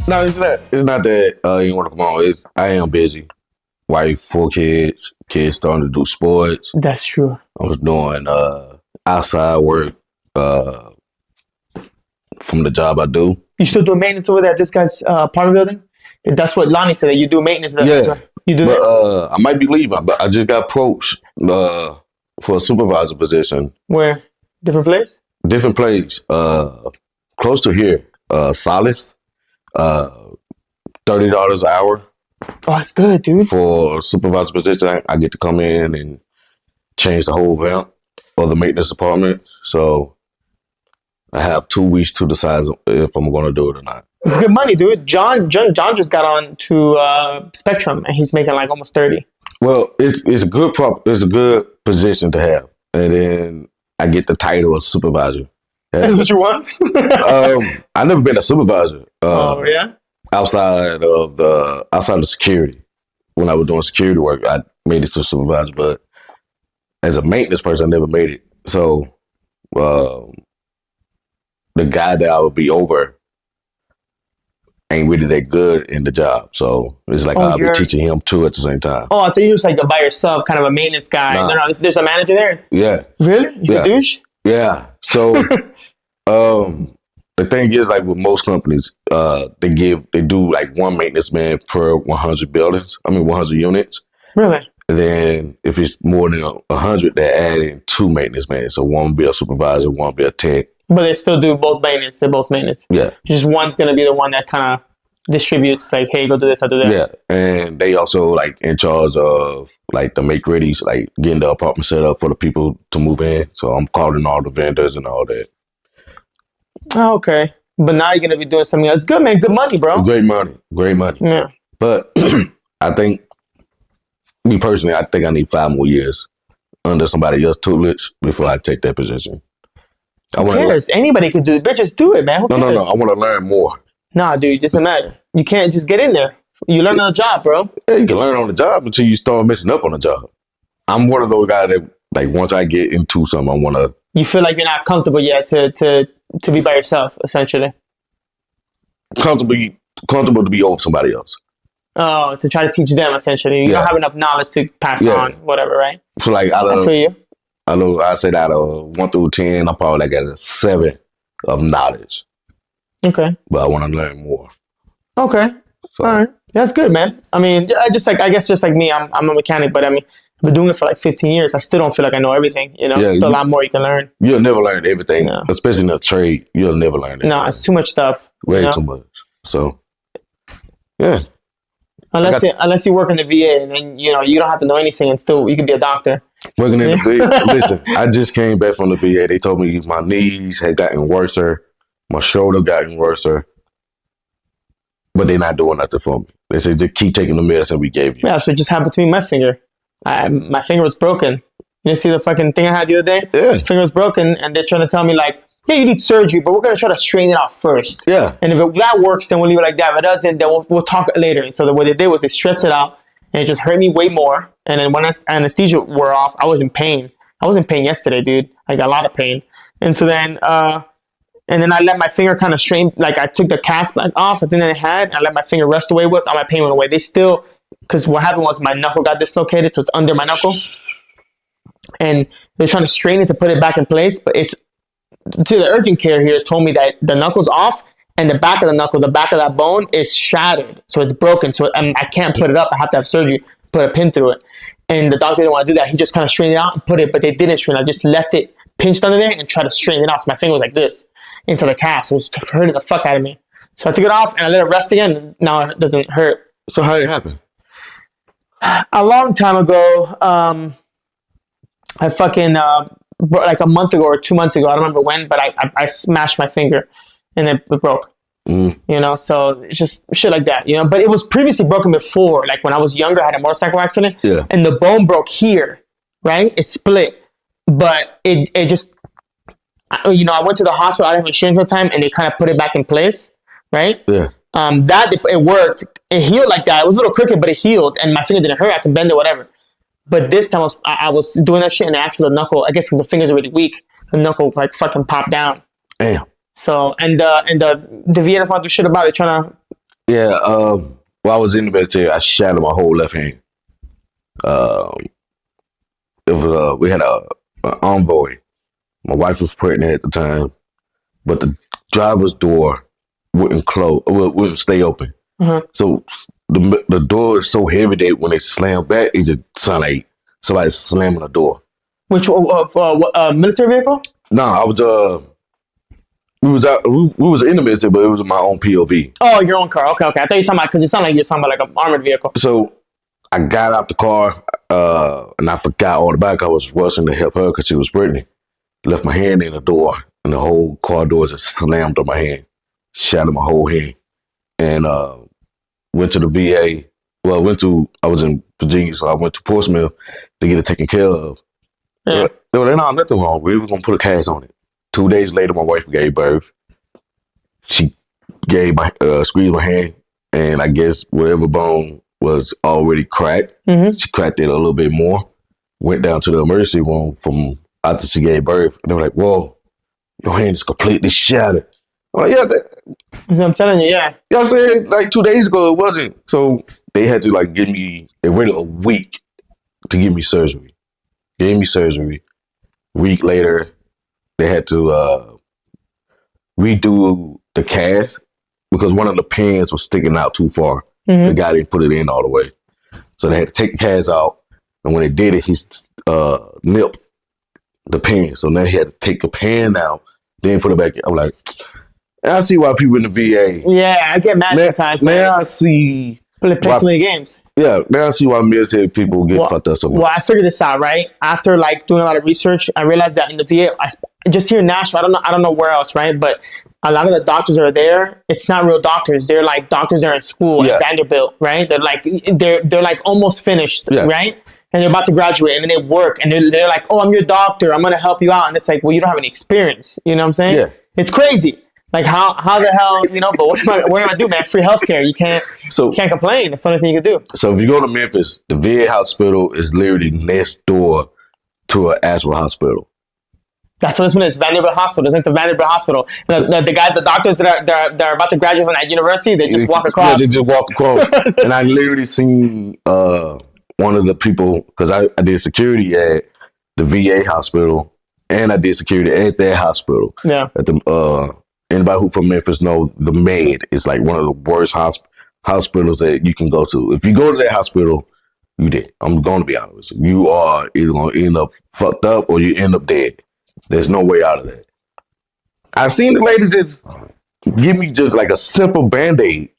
No, it's not. It's not that you want to come on. It's I am busy. Wife, 4 kids. Kids starting to do sports. That's true. I was doing outside work from the job I do. You still do maintenance over there at this guy's apartment building? That's what Lonnie said. That you do maintenance there. Yeah, You do but that? I might be leaving. But I just got approached for a supervisor position. Where? Different place? Different place, close to here. Solace, $30 an hour. Oh, that's good, dude. For supervisor position, I get to come in and change the whole vamp of the maintenance department. So I have 2 weeks to decide if I'm going to do it or not. It's good money, dude. John just got on to Spectrum, and he's making like almost 30. Well, it's a good it's a good position to have, and then I get the title of supervisor. That's what you want? I've never been a supervisor. Oh yeah. Outside of security. When I was doing security work, I made it to supervisor, but as a maintenance person, I never made it. So the guy that I would be over ain't really that good in the job. So it's like I'll be teaching him too at the same time. Oh, I thought you were just like by yourself, kind of a maintenance guy. Nah. No, there's a manager there? Yeah. Really? He's a douche? Yeah. So the thing is, like with most companies, they do like one maintenance man per 100 100 units. Really? And then if it's more than 100, they add in 2 maintenance men. So one will be a supervisor, one will be a tech. But they still do both maintenance. They're both maintenance. Yeah. Just one's going to be the one that kind of distributes, like, hey, go do this, I'll do that. Yeah. And they also like in charge of like the make readies, like getting the apartment set up for the people to move in. So I'm calling all the vendors and all that. Oh, okay. But now you're going to be doing something else. Good, man. Good money, bro. Great money. Great money. Yeah. But I think, me personally, I think I need 5 more years under somebody else's tutelage before I take that position. Who cares? Anybody could do it. Bitch, just do it, man. Who cares? No. I want to learn more. Nah, dude, it doesn't matter. You can't just get in there. You learn on the job, bro. Yeah, you can learn on the job until you start messing up on the job. I'm one of those guys that, like, once I get into something, I want to... You feel like you're not comfortable yet to be by yourself, essentially. Comfortable to be over somebody else. Oh, to try to teach them, essentially. You don't have enough knowledge to pass on, whatever, right? So, like, I feel you. I said out of 1 through 10, I'm probably like at a 7 of knowledge. Okay. But I want to learn more. Okay. So, all right. That's good, man. I mean, I guess just like me, I'm a mechanic, but I mean, I've been doing it for like 15 years. I still don't feel like I know everything, you know? Yeah, Still a lot more you can learn. You'll never learn everything, especially in a trade. You'll never learn everything. No, it's too much stuff. Way too much. So, yeah. Unless you work in the VA and then, you know, you don't have to know anything and still you could be a doctor. Working in the VA. Listen, I just came back from the VA. They told me my knees had gotten worse. My shoulder gotten worse. But they're not doing nothing for me. They said, just keep taking the medicine we gave you. Yeah, so it just happened to me, my finger. My finger was broken. You see the fucking thing I had the other day? Yeah. Finger was broken and they're trying to tell me like, yeah, you need surgery, but we're going to try to straighten it out first. Yeah. And if that works, then we'll leave it like that. If it doesn't, then we'll talk later. And so what they did was they stretched it out and it just hurt me way more. And then when anesthesia wore off, I was in pain. I was in pain yesterday, dude. I got a lot of pain. And so then, and then I let my finger kind of strain, like I took the cast back off, the thing that I had, I let my finger rest away all my pain went away. They still, because what happened was my knuckle got dislocated, so it's under my knuckle. And they're trying to strain it to put it back in place, but it's, to the urgent care here, told me that the knuckle's off and the back of the knuckle, the back of that bone is shattered. So it's broken. So I can't put it up. I have to have surgery, put a pin through it. And the doctor didn't want to do that. He just kind of strained it out and put it, but they didn't strain it. I just left it pinched under there and tried to straighten it out. So my finger was like this into the cast. It was hurting the fuck out of me. So I took it off and I let it rest again. And now it doesn't hurt. So how did it happen? A long time ago, I fucking, like a month ago or 2 months ago, I don't remember when, but I smashed my finger and it broke. You know, so it's just shit like that, you know. But it was previously broken before. Like when I was younger, I had a motorcycle accident and the bone broke here, right? It split. But it just, you know, I went to the hospital, I didn't have insurance at the time, and they kind of put it back in place, right? Yeah. It worked. It healed like that. It was a little crooked, but it healed, and my finger didn't hurt. I could bend it, whatever. But this time I was doing that shit, and actually the knuckle, I guess because the fingers are really weak, the knuckle like fucking popped down. Damn. So, and the VA doesn't want to do shit about it. They're trying to Yeah. While I was in the military, I shattered my whole left hand. Um, it was we had a envoy. My wife was pregnant at the time, but the driver's door wouldn't close, wouldn't stay open. Uh-huh. So the door is so heavy that when they slam back, it just sound like somebody slamming the door. Which military vehicle? No, I was we was out we was in the military, but it was my own POV. Oh, your own car. Okay. I thought you were talking about because it sounded like you're talking about like an armored vehicle. So I got out the car, and I forgot all about it. I was rushing to help her because she was pregnant. Left my hand in the door, and the whole car door just slammed on my hand, shattered my whole hand, and went to the VA. Well, I was in Virginia, so I went to Portsmouth to get it taken care of. Yeah. There was nothing wrong. We were gonna put a cast on it. 2 days later, my wife gave birth. She squeezed my hand, and I guess whatever bone was already cracked, she cracked it a little bit more. Went down to the emergency room from after she gave birth, and they were like, "Whoa, your hand is completely shattered." I'm like, "Yeah, So I'm telling you, yeah. I said like 2 days ago it wasn't." So they had to like give me. It waited a week to give me surgery. Gave me surgery. Week later, they had to redo the cast because one of the pins was sticking out too far. The guy didn't put it in all the way, so they had to take the cast out. And when they did it, he nipped the pin. So now he had to take the pin out, then put it back in. I'm like, I see why people in the VA. Yeah, I get mad sometimes. Now I see. Play too many games. Yeah, now I see why military people get fucked up so much. Well, I figured this out, right? After like doing a lot of research, I realized that in the VA, just here in Nashville, I don't know where else, right? But a lot of the doctors that are there, it's not real doctors. They're like doctors that are in school at Vanderbilt, right? They're like almost finished, right? And they're about to graduate, and then they work, and they're like, "Oh, I'm your doctor. I'm gonna help you out." And it's like, well, you don't have any experience. You know what I'm saying? Yeah. It's crazy. Like how the hell, you know? But what am I gonna do, man? Free healthcare. You can't complain. That's the only thing you can do. So if you go to Memphis, the VA hospital is literally next door to an actual hospital. That's what this one is. Vanderbilt Hospital. It's a Vanderbilt Hospital. The guys, the doctors that are about to graduate from that university, they just walk across. Yeah, they just walk across. And I literally seen one of the people, because I did security at the VA hospital, and I did security at that hospital. Yeah. At the anybody who from Memphis know the Med is like one of the worst hospitals that you can go to. If you go to that hospital, you dead. I'm going to be honest with you. You are either going to end up fucked up or you end up dead. There's no way out of that. I've seen the ladies just give me just like a simple Band-Aid,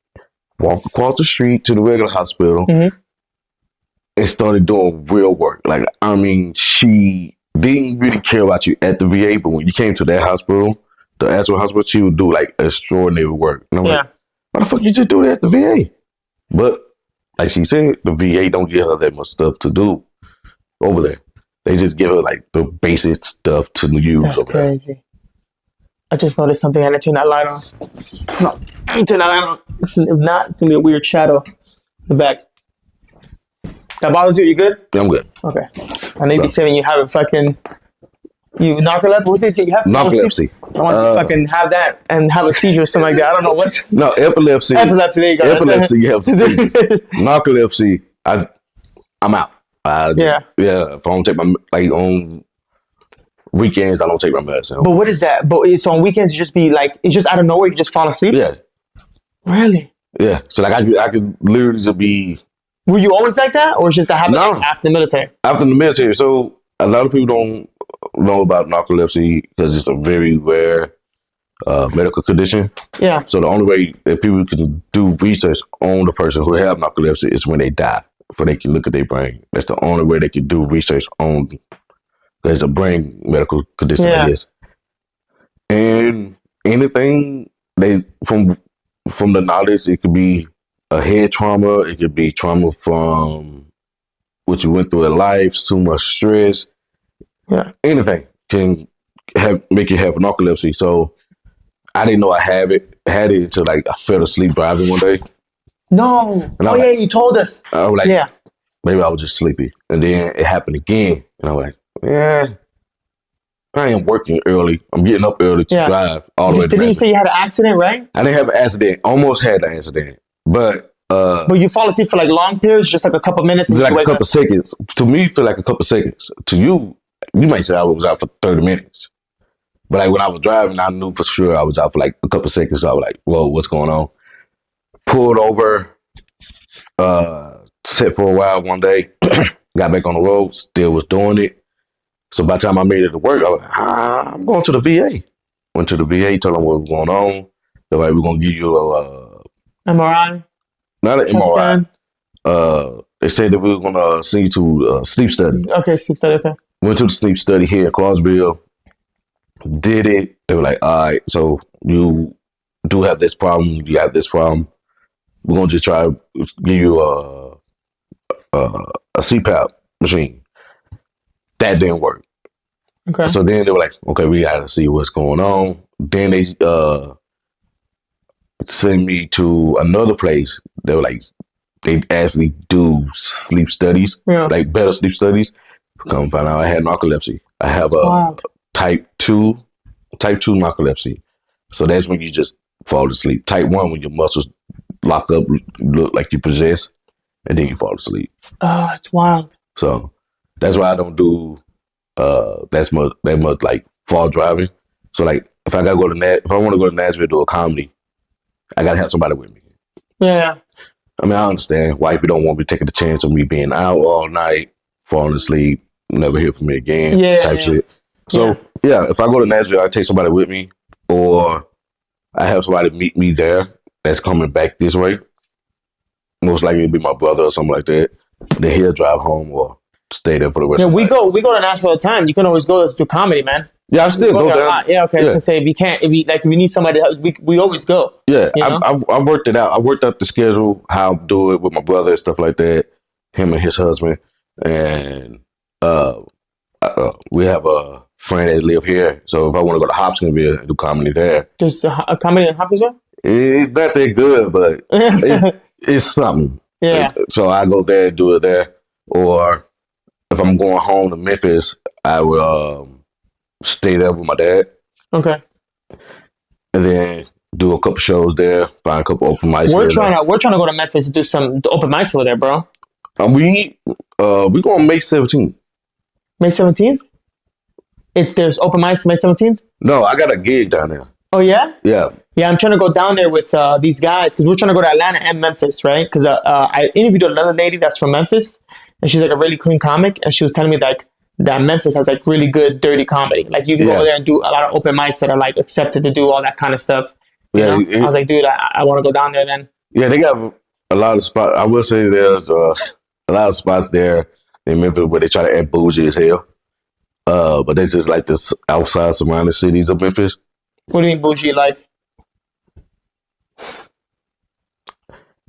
walk across the street to the regular hospital, and started doing real work. Like, I mean, she didn't really care about you at the VA, but when you came to that hospital, the actual hospital, she would do like extraordinary work. And I'm like, why the fuck you just do that at the VA? But like she said, the VA don't give her that much stuff to do over there. They just give her like the basic stuff to use. That's over crazy. There. I just noticed something. I need to turn that light on. No, I need to turn that light on. Listen, if not, it's gonna be a weird shadow in the back. That bothers you? You good? Yeah, I'm good. Okay. I know you be saying you have a fucking narcolepsy. What's it? You have narcolepsy. I want to fucking have that and have a seizure or something like that. I don't know what's. No, epilepsy. Epilepsy. There you go. Epilepsy. You have seizures. Narcolepsy. I'm out. Yeah. If I don't take my on weekends, I don't take my medicine. But what is that? But so on weekends, you just be like, it's just out of nowhere. You just fall asleep. Yeah. Really? Yeah. So like I could literally just be. Were you always like that, or it's just that happened after the military? After the military. So a lot of people don't know about narcolepsy because it's a very rare medical condition. Yeah. So the only way that people can do research on the person who have narcolepsy is when they die, for they can look at their brain. That's the only way they can do research on. Because it's a brain medical condition, I guess. And anything from the knowledge, it could be a head trauma, it could be trauma from what you went through in life, too much stress. Yeah. Anything can make you have narcolepsy. So I didn't know I had it until like I fell asleep driving one day. No. You told us. I was like, maybe I was just sleepy. And then it happened again. And I was like, I am working early. I'm getting up early to drive all the way to Didn't you say you had an accident, right? I didn't have an accident. Almost had an accident. But you fall asleep for like long periods, just like a couple minutes. And like you a wake couple up. seconds. To me, feel like a couple seconds. To you, you might say I was out for 30 minutes. But like when I was driving, I knew for sure I was out for like a couple seconds. So I was like, whoa, what's going on? Pulled over, sat for a while one day, got back on the road, still was doing it. So by the time I made it to work, I was like, I'm going to the VA. Went to the VA, told them what was going on. They're like, we're going to give you MRI, not an CAT MRI. scan. They said that we were going to send you to a sleep study. Okay, sleep study. Okay. Went to the sleep study here in Clarksville. Did it. They were like, all right, so you do have this problem. You have this problem. We're going to just try to give you a CPAP machine. That didn't work. Okay. So then they were like, okay, we got to see what's going on. Then they sent me to another place. They were like, they actually do sleep studies, like better sleep studies. Come find out I had narcolepsy. I have a type 2 narcolepsy. So that's when you just fall asleep. Type 1, when your muscles lock up, look like you possess, and then you fall asleep. Oh, it's wild. So that's why I don't do that much like fall driving. So like if I want to go to Nashville to do a comedy, I gotta have somebody with me. Yeah. I mean, I understand why if you don't want me taking the chance of me being out all night, falling asleep, never hear from me again, type shit. So yeah, if I go to Nashville, I take somebody with me, or I have somebody meet me there that's coming back this way. Most likely it'll be my brother or something like that. Then he'll drive home or stay there for the rest of the night. We go to Nashville all the time. You can always go do comedy, man. Yeah, I still go there. A lot. Yeah, okay. Yeah. To say if we need somebody, we always go. Yeah, I worked it out. I worked out the schedule, how to do it with my brother and stuff like that. Him and his husband, and we have a friend that live here. So if I want to go to Hopkinsville and do comedy there, there's a comedy in Hopkinsville. It's not that good, but it's something. Yeah. So I go there and do it there, or if I'm going home to Memphis, I will stay there with my dad. Okay. And then do a couple shows there, find a couple open mics. We're trying to go to Memphis to do some open mics over there, bro. We going May 17th. May 17th? There's open mics May 17th? No, I got a gig down there. Oh yeah? Yeah. Yeah, I'm trying to go down there with these guys because we're trying to go to Atlanta and Memphis, right? Because I interviewed another lady that's from Memphis, and she's like a really clean comic, and she was telling me like that Memphis has like really good dirty comedy. Like you can go over there and do a lot of open mics that are like accepted to do all that kind of stuff. You know? I was like, dude, I want to go down there then. Yeah, they got a lot of spots. I will say there's a lot of spots there in Memphis where they try to act bougie as hell. But they just like this outside surrounding cities of Memphis. What do you mean bougie like?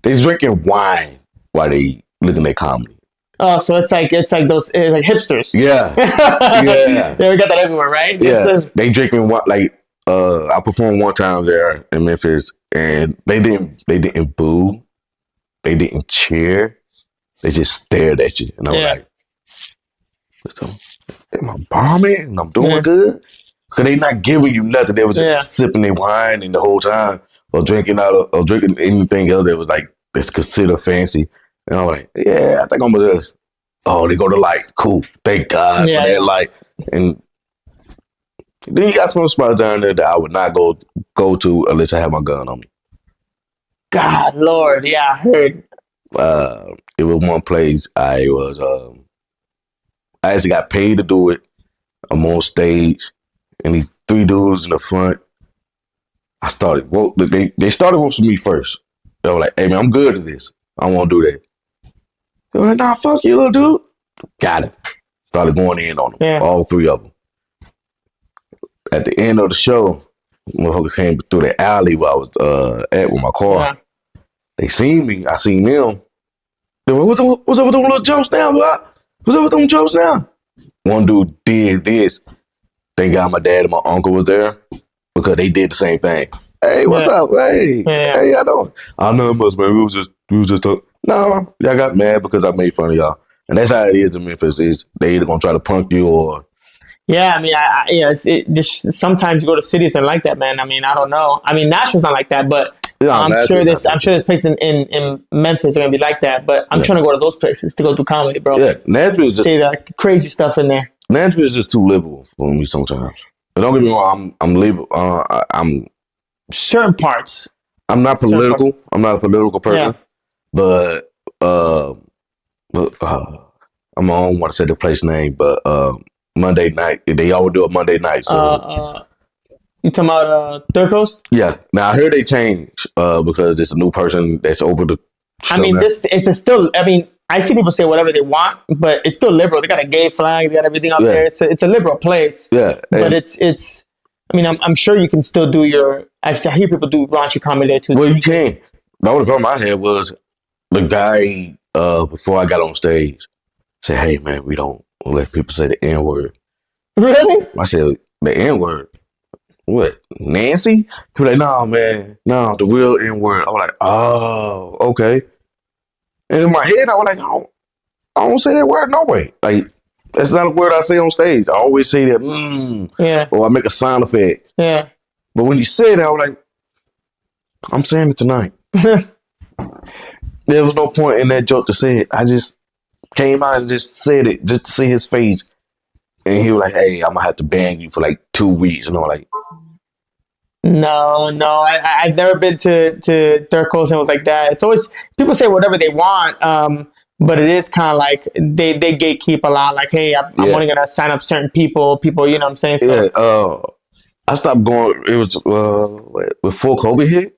They're drinking wine while they looking at comedy. Oh, so it's like those like hipsters. Yeah. Yeah, we got that everywhere, right? Yeah, they drinking wine. Like I performed one time there in Memphis, and they didn't boo, they didn't cheer, they just stared at you, and I was like, "Am I bombing? And I'm doing good?" Because they not giving you nothing. They were just sipping their wine and the whole time, or drinking anything else that was like that's considered fancy. And I'm like, yeah, I think I'm gonna just. Oh, they go to light. Cool. Thank God for that light. And then you got some spots down there that I would not go to unless I have my gun on me. God, Lord, yeah, I heard. It was one place I actually got paid to do it. I'm on stage, and these 3 dudes in the front. They started roasting me first. They were like, "Hey man, I'm good at this. I don't want to do that." They were like, "Nah, fuck you, little dude." Got it. Started going in on them, all 3 of them. At the end of the show, motherfucker came through the alley where I was at with my car. Yeah. They seen me. I seen them. They were, what's up with them little jokes now, bro? What's up with them jokes now? One dude did this. Thank God my dad and my uncle was there because they did the same thing. Hey, what's up? Hey, hey, y'all doing? I know it must, man. We was just talking. No, y'all got mad because I made fun of y'all. And that's how it is in Memphis. Is they either gonna try to punk you or... Yeah, I mean, sometimes you go to cities and like that, man. I mean, I don't know. I mean, Nashville's not like that, but Yeah, I'm sure there's places in Memphis are gonna be like that, but I'm trying to go to those places to go do comedy, bro. Yeah, Nashville is just See that crazy stuff in there. Nashville is just too liberal for me sometimes. But don't get me wrong, I'm liberal. I'm Certain parts. I'm not political. I'm not a political person, but uh, I don't want to say the place name, but Monday night they always do a Monday night. So you talking about Third Coast? yeah. Now I heard they changed because there's a new person that's over the. I mean, still. I mean, I see people say whatever they want, but it's still liberal. They got a gay flag. They got everything up there. It's a liberal place. Yeah, but it's. I mean, I'm sure you can still do your. I hear people do raunchy comedy there too. Well, you can. The only problem I had was the guy before I got on stage said, "Hey man, we don't let people say the N word." Really? I said, "The N word? What? Nancy?" He was like, "No man, no, the real N word." I was like, "Oh, okay." And in my head, I was like, I don't say that word no way. Like, that's not a word I say on stage. I always say that, or I make a sound effect. Yeah. But when you said that, I was like, I'm saying it tonight. There was no point in that joke to say it. I just came out and just said it just to see his face. And he was like, "Hey, I'm going to have to ban you for like 2 weeks." And I'm like, No, I've never been to Third Coast and it was like that. It's always, people say whatever they want, but it is kind of like they gatekeep a lot. Like, hey, I'm only going to sign up certain people, you know what I'm saying? So, yeah, I stopped going. It was before COVID hit.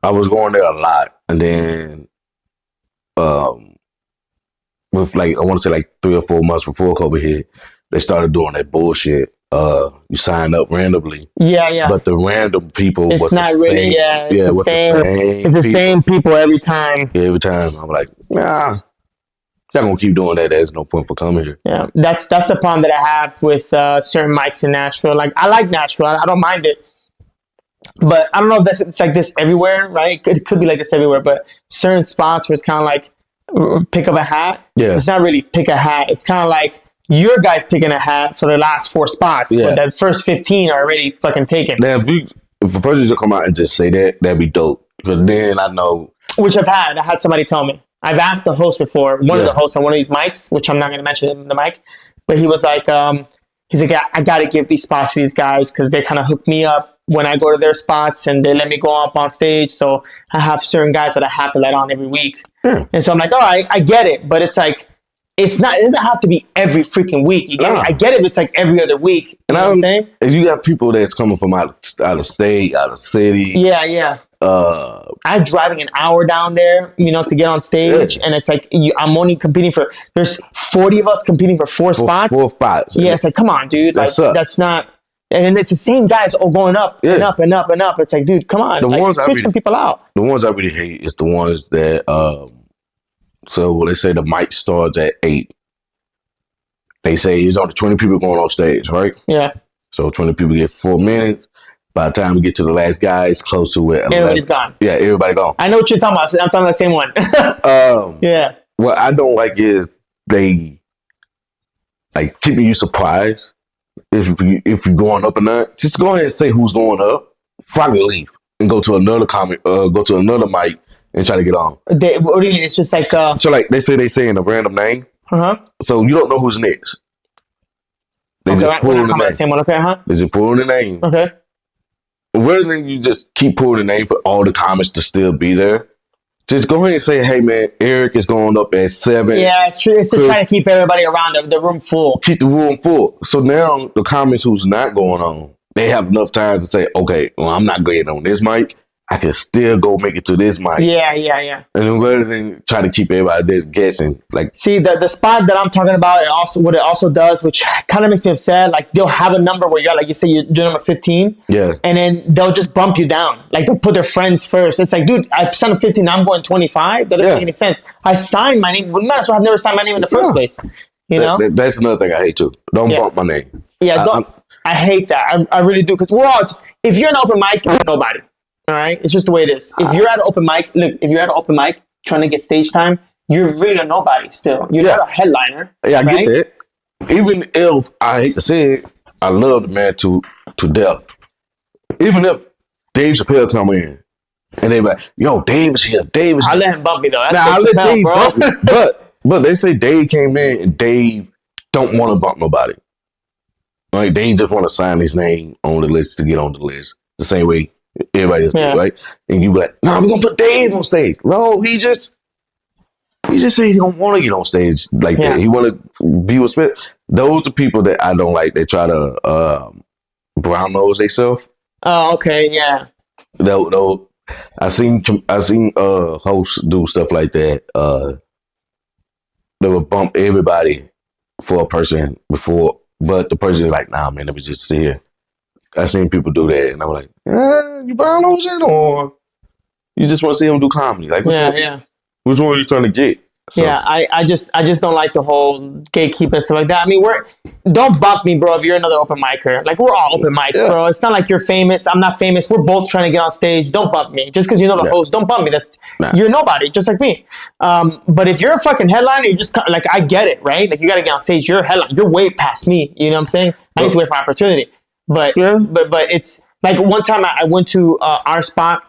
I was going there a lot, and then with like I want to say like 3 or 4 months before COVID hit, they started doing that bullshit. You sign up randomly. Yeah. But the random people, it's not really. It's the same. It's the same people every time. Yeah, every time. I'm like, nah. Y'all gonna keep doing that. There's no point for coming here. Yeah, that's the problem that I have with certain mics in Nashville. Like, I like Nashville. I don't mind it. But I don't know if it's like this everywhere, right? It could be like this everywhere, but certain spots where it's kind of like pick of a hat. Yeah. It's not really pick a hat. It's kind of like your guys picking a hat for the last 4 spots, but that first 15 are already fucking taken. Now, if a person just come out and just say that, that'd be dope. Because then I know. Which I had somebody tell me. I've asked the host before, one of the hosts on one of these mics, which I'm not going to mention the mic, but he was like, he's like, I got to give these spots to these guys because they kind of hook me up when I go to their spots and they let me go up on stage. So I have certain guys that I have to let on every week. And so I'm like, all right, I get it. But it's like, it doesn't have to be every freaking week. You get me? I get it if it's like every other week. You know what I'm saying? If you got people that's coming from out of state, out of city. Yeah. I'm driving an hour down there, to get on stage, and it's like I'm only competing for. There's 40 of us competing for 4 spots. 4 spots. Yeah, it's like, come on, dude. Like, that's not. And then it's the same guys all going up and up and up and up. It's like, dude, come on. Switch some people out. The ones I really hate is the ones that. So they say the mic starts at 8. They say there's only 20 people going on stage, right? Yeah. So 20 people get 4 minutes. By the time we get to the last guy, it's close to it. Everybody's gone. Yeah, everybody gone. I know what you're talking about. I'm talking about the same one. Yeah. What I don't like is they like keeping you surprised if you're going up or not. Just go ahead and say who's going up. Finally leave and go to another mic and try to get on. What do you mean? It's just like so like they say in a random name. So you don't know who's next. They just pull the name. Same one. Okay. They just pull the name. Okay. Rather than you just keep pulling the name for all the comics to still be there, just go ahead and say, "Hey man, Eric is going up at 7." Yeah, it's true. It's to try to keep everybody around the room full. Keep the room full. So now the comics who's not going on, they have enough time to say, "Okay, well, I'm not getting on this mic. I can still go make it to this mic." Yeah. And then rather than try to keep everybody there guessing, like, see the spot that I'm talking about, what it also does, which kind of makes me upset. Like, they'll have a number where like you say you're number 15, and then they'll just bump you down. Like, they'll put their friends first. It's like, dude, I signed up 15, now I'm going 25. That doesn't make any sense. I signed my name. Might as well have never signed my name in the first place. You know, that's another thing I hate too. Don't bump my name. Yeah, I hate that. I really do, because we're all just, if you're an open mic, you're nobody. All right, it's just the way it is. If you're at an open mic, trying to get stage time, you're really a nobody still. You're not a headliner. Yeah, I get that. Even if I hate to say it, I love the man to death. Even if Dave Chappelle come in And they be like, yo, Dave is here. Dave is I here. let him bump me though. That's Now I Dave let Chappelle, Dave bro. bump me, but they say Dave came in and Dave don't want to bump nobody. Like Dave just want to sign his name on the list to get on the list. The same way everybody else do, right? And you be like, nah, we're gonna put Dave on stage. No, he just said he don't want to get on stage like that. He want to be respected. Those are people that I don't like. They try to brown nose themselves. Oh, okay, yeah. Though I seen hosts do stuff like that. They would bump everybody for a person before, but the person is like, nah, man, let me just sit here. I seen people do that, and I'm like, you brown nosing, or you just want to see them do comedy? Like, which one are you trying to get? So. Yeah, I just don't like the whole gatekeeper and stuff like that. I mean, don't bump me, bro, if you're another open micer. Like, we're all open mics, bro. It's not like you're famous. I'm not famous. We're both trying to get on stage. Don't bump me. Just because you know the host, don't bump me. You're nobody, just like me. But if you're a fucking headliner, you just, like, I get it, right? Like, you got to get on stage. You're a headliner. You're way past me. You know what I'm saying? I need to wait for opportunity. But it's, like, one time I went to our spot,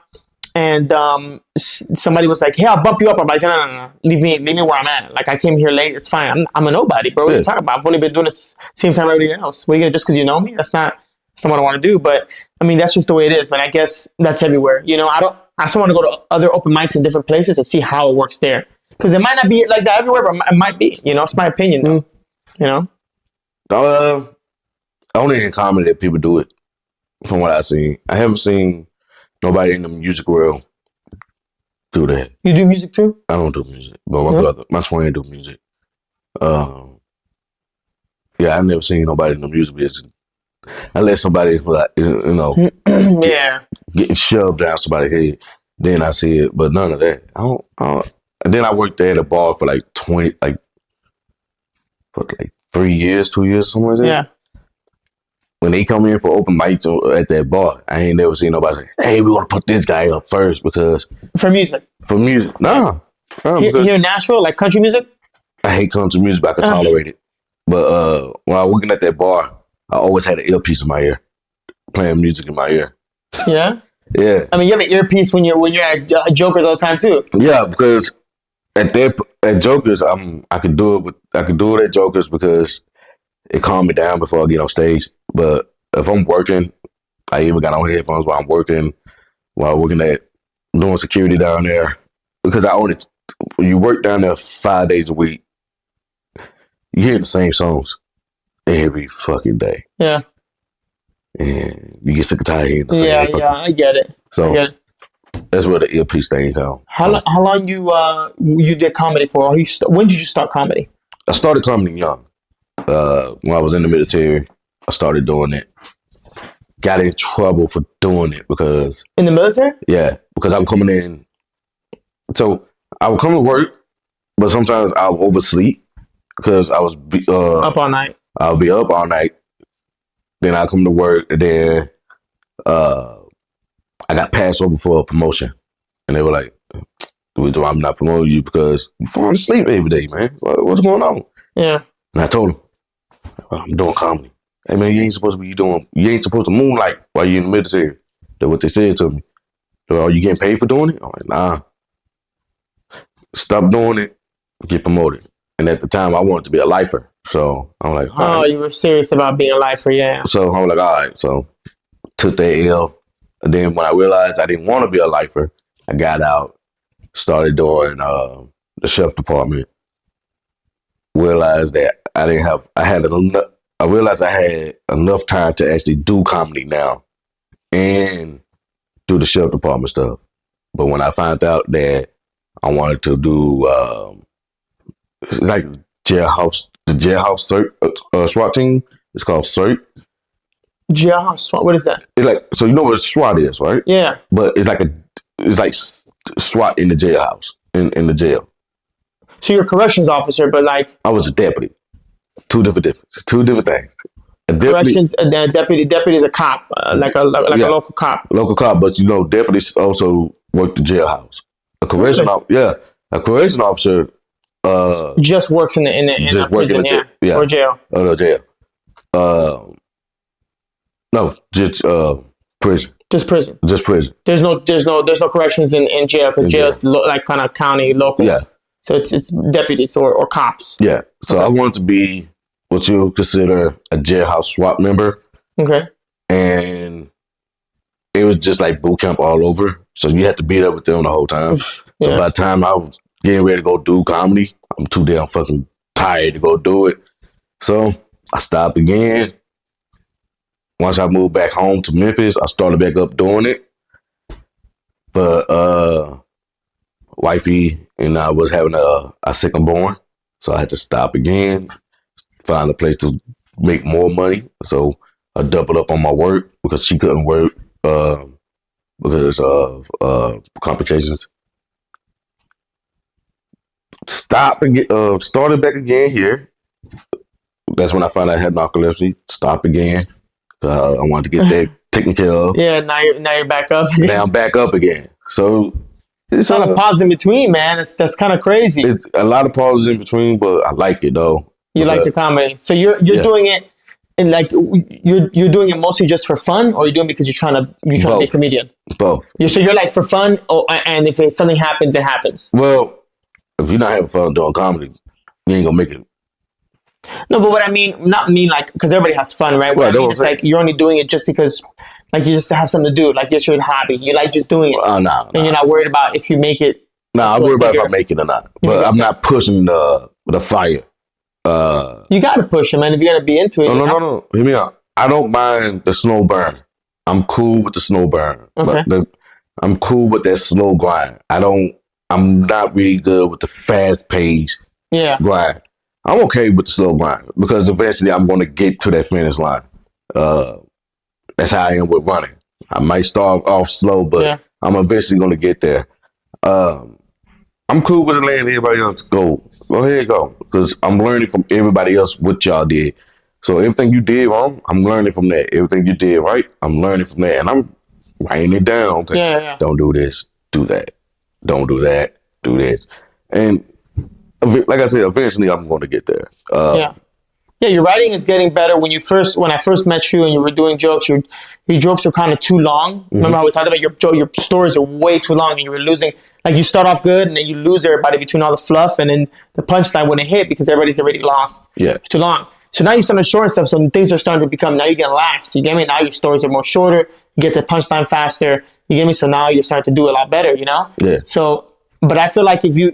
and somebody was like, hey, I'll bump you up. I'm like, no. Leave me where I'm at. Like, I came here late. It's fine. I'm a nobody, bro. What are you talking about? I've only been doing this same time everybody else. What are you gonna, just because you know me? That's not what I want to do. But I mean, that's just the way it is. But I guess that's everywhere. You know, I just want to go to other open mics in different places and see how it works there. Because it might not be like that everywhere, but it might be. You know, it's my opinion, though. You know? Only in comedy that people do it, from what I've seen. I haven't seen nobody in the music world do that. You do music too? I don't do music, but my brother, my twin, do music. Yeah, I've never seen nobody in the music business unless somebody, like, you know, getting shoved down somebody's head. Then I see it, but none of that. I don't. And then I worked there at a bar for like 3 years, 2 years, something like that. Yeah. When they come in for open mics at that bar, I ain't never seen nobody say, hey, we want to put this guy up first because... For music? No. Here in Nashville, like country music? I hate country music, but I can tolerate it. But when I was working at that bar, I always had an earpiece in my ear, playing music in my ear. Yeah? Yeah. I mean, you have an earpiece when you're at Joker's all the time too. Yeah, because at Joker's, I could do it at Joker's because it calmed me down before I get on stage. But if I'm working, I even got on headphones while I'm working at doing security down there. Because you work down there 5 days a week, you hear the same songs every fucking day. Yeah. And you get sick and tired of hearing the same. Yeah, I get it. So that's where the earpiece thing is. How long you did comedy for? When did you start comedy? I started comedy young. When I was in the military, I started doing it. Got in trouble for doing it because... In the military? Yeah, because I'm coming in. So I would come to work, but sometimes I would oversleep because I was... up all night. I'll be up all night. Then I come to work, and then I got passed over for a promotion. And they were like, I'm not promoting you because you're falling asleep every day, man. What's going on? Yeah. And I told them, I'm doing comedy. Hey man, you ain't supposed to moonlight while you're in the military. That's what they said to me. Are you getting paid for doing it? I'm like, nah. Stop doing it, get promoted. And at the time, I wanted to be a lifer. So I'm like, all right. You were serious about being a lifer, yeah. So I'm like, all right. So took that L. And then when I realized I didn't want to be a lifer, I got out, started doing the chef department. Realized that I realized I had enough time to actually do comedy now and do the chef department stuff. But when I found out that I wanted to do like the jailhouse SWAT team, it's called CERT. Jailhouse SWAT, what is that? It's like, so you know what SWAT is, right? Yeah. But it's like SWAT in the jailhouse, in the jail. So you're a corrections officer, but like... I was a deputy. Two different things. A deputy is a cop, like a local cop. Local cop, but deputies also work the jailhouse. A correction officer just works in the prison, or jail. Oh no, jail. No, just prison. Just prison. Just prison. There's no corrections in jail because jail's like kind of county local. Yeah. So it's deputies or cops. Yeah. So I wanted to be what you would consider a jailhouse SWAT member. Okay. And it was just like boot camp all over. So you had to be there with them the whole time. So by the time I was getting ready to go do comedy, I'm too damn fucking tired to go do it. So I stopped again. Once I moved back home to Memphis, I started back up doing it. But wifey and I was having a second born. So I had to stop again, find a place to make more money. So I doubled up on my work because she couldn't work because of complications. Started back again here. That's when I found out I had narcolepsy. Stopped again. I wanted to get that taken care of. Yeah, now you're back up. Now I'm back up again. So it's not a pause in between, man. That's kind of crazy. It's a lot of pauses in between, but I like it though. You like the comedy, so you're doing it, and like you're doing it mostly just for fun, or you're doing it because you're trying to be a comedian. Both. So you're like for fun, and if something happens, it happens. Well, if you're not having fun doing comedy, you ain't gonna make it. No, but what I mean, not mean like because everybody has fun, right? What I mean is like you're only doing it just because, like you just have something to do, like it's your hobby. You like just doing it. No. And you're not worried about if you make it. No, I'm worried about if I make it or not. But I'm not pushing the fire. You got to push it, man. If you're gonna be into it. No. Hear me out. I don't mind the slow burn. I'm cool with the slow burn. Okay. I'm cool with that slow grind. I'm not really good with the fast paced grind. I'm okay with the slow grind because eventually I'm going to get to that finish line. That's how I am with running. I might start off slow, but I'm eventually going to get there. I'm cool with letting everybody else go. Go ahead, go. Because I'm learning from everybody else what y'all did. So everything you did wrong, I'm learning from that. Everything you did right, I'm learning from that. And I'm writing it down. Don't do this, do that. Don't do that, do this. And like I said, eventually I'm going to get there. Yeah, your writing is getting better. When I first met you and you were doing jokes, your jokes were kind of too long. Mm-hmm. Remember how we talked about your stories are way too long and you were losing. Like you start off good and then you lose everybody between all the fluff and then the punchline wouldn't hit because everybody's already lost. Yeah, too long. So now you start to shorten stuff. So things are starting to become. Now you get laughs. You get me? Now your stories are more shorter. You get the punchline faster. You get me? So now you're starting to do a lot better. You know? Yeah. So, but I feel like if you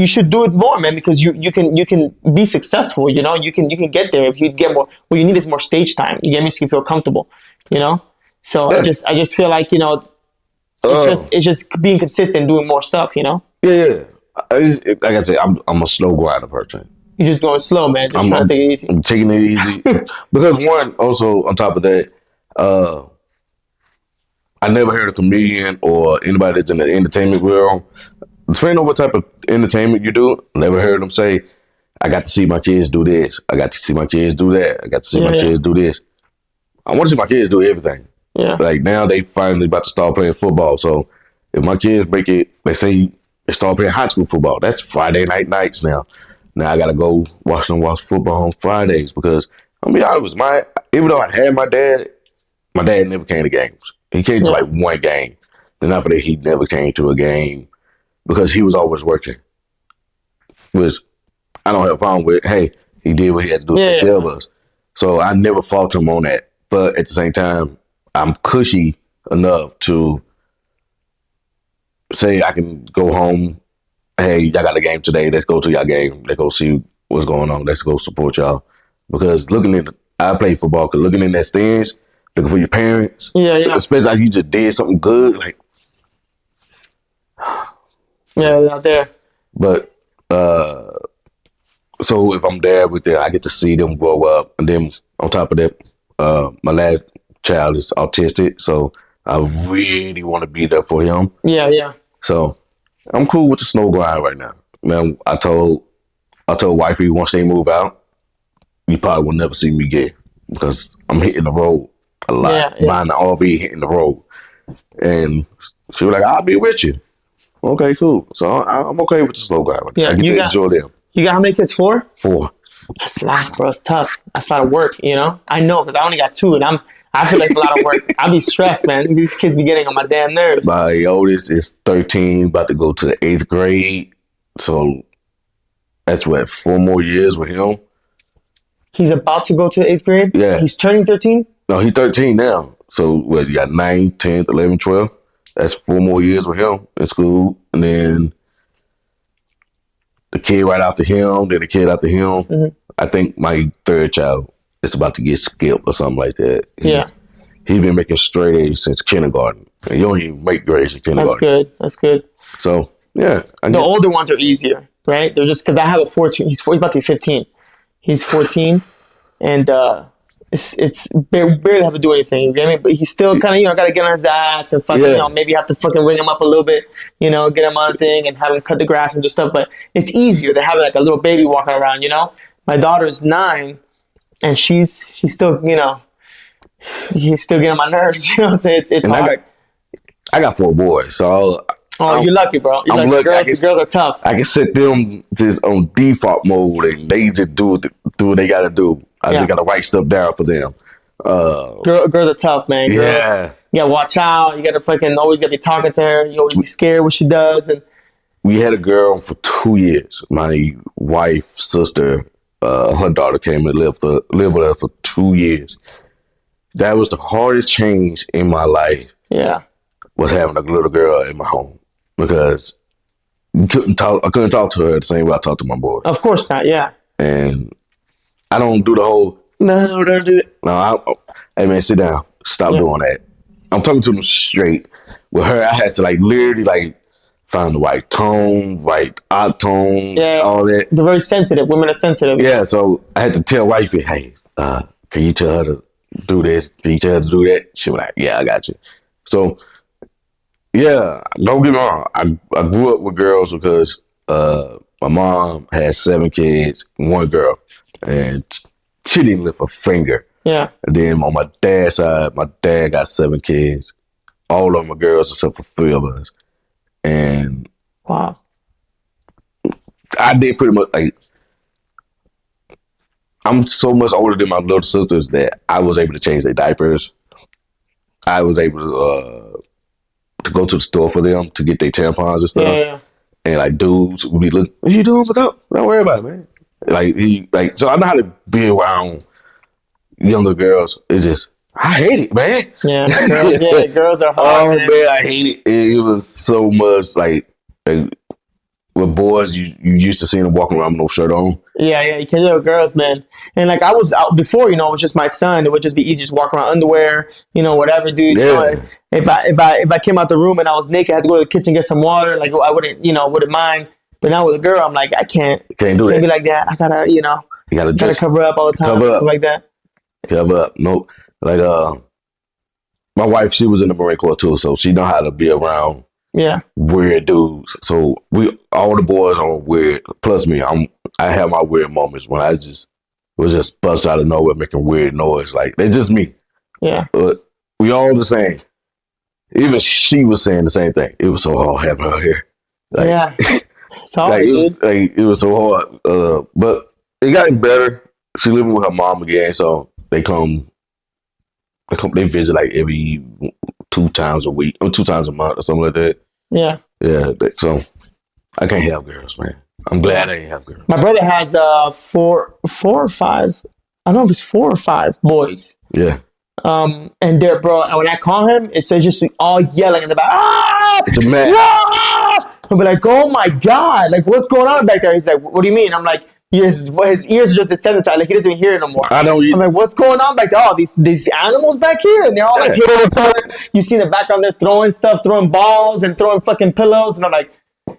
should do it more, man, because you can be successful, you know, you can get there if you get more. What you need is more stage time. You get me? So you feel comfortable, you know. So I just feel like it's just being consistent, doing more stuff, you know. Yeah. Like I said, I'm a slow grinder person. You're just going slow, man. Just trying to take it easy. I'm taking it easy because one, also on top of that, I never heard a comedian or anybody that's in the entertainment world. Depending on what type of entertainment you do, never heard them say, I got to see my kids do this. I got to see my kids do that. I got to see my kids do this. I want to see my kids do everything. Yeah. Like now they finally about to start playing football. So if my kids break it, they say they start playing high school football. That's Friday nights now. Now I got to go watch football on Fridays because I'm going to be honest, even though I had my dad never came to games. He came to like one game. Then after that, he never came to a game. Because he was always working. Which I don't have a problem with. Hey, he did what he had to do to take care of us. So I never fault him on that. But at the same time, I'm cushy enough to say I can go home. Hey, y'all got a game today. Let's go to y'all game. Let's go see what's going on. Let's go support y'all. Because I play football. Because looking in that stands, looking for your parents. Yeah. Especially if you just did something good. Like, yeah, out there. But so if I'm there with them, I get to see them grow up, and then on top of that, my last child is autistic, so I really want to be there for him. Yeah. So I'm cool with the snow grind right now. Man, I told wifey once they move out, you probably will never see me again because I'm hitting the road a lot, buying the RV, hitting the road, and she was like, "I'll be with you." Okay, cool. So I'm okay with the slow grind. I get to enjoy them. You got how many kids? 4? 4. That's a lot, bro. It's tough. That's a lot of work, you know? I know, because I only got two, and I feel like it's a lot of work. I be stressed, man. These kids be getting on my damn nerves. My oldest is 13, about to go to the 8th grade. So that's what, 4 more years with him. He's about to go to 8th grade? Yeah. He's turning 13? No, he's 13 now. So what, you got 9, 10, 11, 12. That's 4 more years with him in school. And then the kid right after him, then the kid after him. Mm-hmm. I think my third child is about to get skipped or something like that. Yeah. He's been making straight A's since kindergarten. And you don't even make grades in kindergarten. That's good. That's good. So, yeah. The older ones are easier, right? They're just, because I have a 14. He's about to be 15. He's 14. And it's barely have to do anything. You get me? But he's still kind of, you know, got to get on his ass and fucking, you know, maybe have to fucking ring him up a little bit, you know, get him on a thing and have him cut the grass and do stuff. But it's easier than having like a little baby walking around, you know? My daughter's 9 and she's still, you know, he's still getting on my nerves. You know what I'm saying? It's hard. I got 4 boys, so you're lucky, bro. You're lucky. Girls are tough. I can set them just on default mode, and they just do what they got to do. I just got to write stuff down for them. Girls are tough, man. Girls, you gotta watch out. You gotta fucking always gotta be talking to her. You always be scared what she does. And we had a girl for 2 years. My wife's sister, her daughter came and lived with her for 2 years. That was the hardest change in my life. Yeah, was having a little girl in my home, because I couldn't talk to her the same way I talk to my boy. Of course not. Yeah. And I don't do the whole, no, don't do it. No, hey man, sit down. Stop doing that. I'm talking to them straight. With her, I had to like literally like find the right tone, right octone, all that. They're very sensitive. Women are sensitive. Yeah, so I had to tell wifey, hey, can you tell her to do this? Can you tell her to do that? She was like, yeah, I got you. So, yeah, don't get me wrong. I grew up with girls because my mom had 7 kids, 1 girl, and she didn't lift a finger. Yeah. And then on my dad's side, my dad got 7 kids. All of them are girls except for 3 of us. And wow, I did pretty much like, I'm so much older than my little sisters that I was able to change their diapers. I was able to go to the store for them to get their tampons and stuff. Yeah. And like dudes would be looking, what you doing? Don't worry about it, man. So I know how to be around younger girls. It's just, I hate it, man. Yeah, girls are hard. Oh man, I hate it. It was so much like with boys, you used to seeing them walking around with no shirt on. Yeah, you can't do with girls, man. And like I was out before, you know, it was just my son. It would just be easy to walk around underwear, you know, whatever, dude. Yeah. You know, if I came out the room and I was naked, I had to go to the kitchen get some water. Like I wouldn't mind. But now with a girl, I'm like, I can't do that. Can't be like that. I gotta, you know, you gotta cover up all the time, cover up. stuff like that. Cover up. Nope. Like my wife, she was in the Marine Corps too, so she know how to be around weird dudes. So all the boys are weird. Plus me, I have my weird moments when I was just bust out of nowhere making weird noise. Like it's just me. Yeah. But we all the same. Even she was saying the same thing. It was so hard having her here. Like, yeah. It's hard, like, it was so hard. But it got better. She living with her mom again, so they visit like every 2 times a week or 2 times a month or something like that. Yeah. Yeah. So I can't have girls, man. I'm glad I ain't have girls. My brother has 4 or 5. I don't know if it's 4 or 5 boys. Yeah. And they're, bro, when I call him, it's just all yelling in the back. Ah! It's a man. Ah! I'll be like, oh my God, like what's going on back there? He's like, what do you mean? I'm like, his ears are just descended side, like he doesn't even hear it no more. I'm like, what's going on back there? Oh, these animals back here, and they're all like hit over corner. You see in the background, they're throwing stuff, throwing balls and throwing fucking pillows, and I'm like,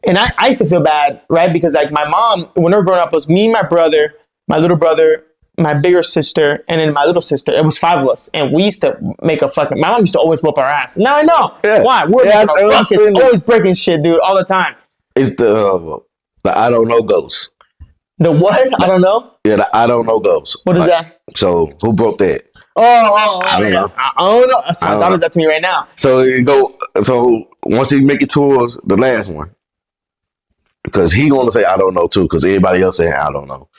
and I used to feel bad, right? Because like my mom, when we were growing up, it was me, my brother, my little brother, my bigger sister, and then my little sister. It was 5 of us, and we used to make a fucking. My mom used to always whoop our ass. Now I know why. We're always breaking shit, dude, all the time. It's the I don't know ghost. The what? I don't know. Yeah, the I don't know ghost. What is that? So who broke that? I don't know. I don't know. So that was that to me right now. So So once you make it towards the last one, because he gonna say I don't know too, because everybody else saying I don't know.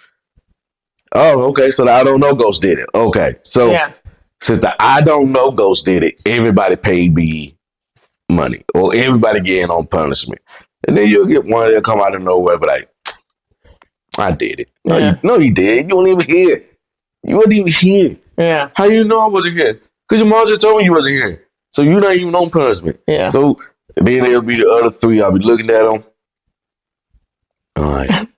Oh, okay. So the I don't know ghost did it. Okay. So Yeah. since the I don't know ghost did it, everybody paid me money or everybody getting on punishment. And then you'll get one that'll come out of nowhere, but like, I did it. Yeah. No, you did. You weren't even here. You wasn't even here. Yeah. How you know I wasn't here? Because your mom just told me you wasn't here. So you not even on punishment. Yeah. So then there'll be the other three. I'll be looking at them. All right.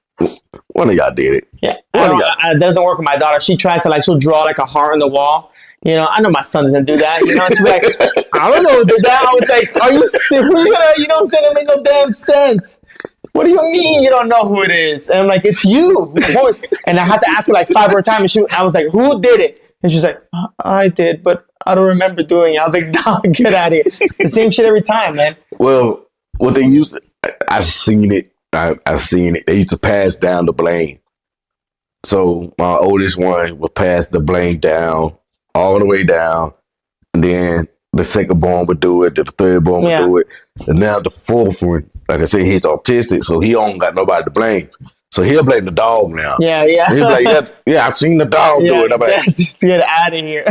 One of y'all did it. Yeah. It doesn't work with my daughter. She tries to she'll draw like a heart on the wall. You know, I know my son doesn't do that. You know, she'll be like, I don't know who did that. I was like, are you serious? You know what I'm saying? It makes no damn sense. What do you mean you don't know who it is? And I'm like, it's you. And I had to ask her like 5 more times. And I was like, who did it? And she's like, I did, but I don't remember doing it. I was like, dog, get out of here. The same shit every time, man. Well, what they used to, I seen it. I seen it. They used to pass down the blame. So my oldest one would pass the blame down all the way down. And then the second born would do it. Then the third born would do it. And now the fourth one, like I said, he's autistic, so he don't got nobody to blame. So he'll blame the dog now. Yeah. He's like, yeah, I've seen the dog do it. I'm like, just get out of here.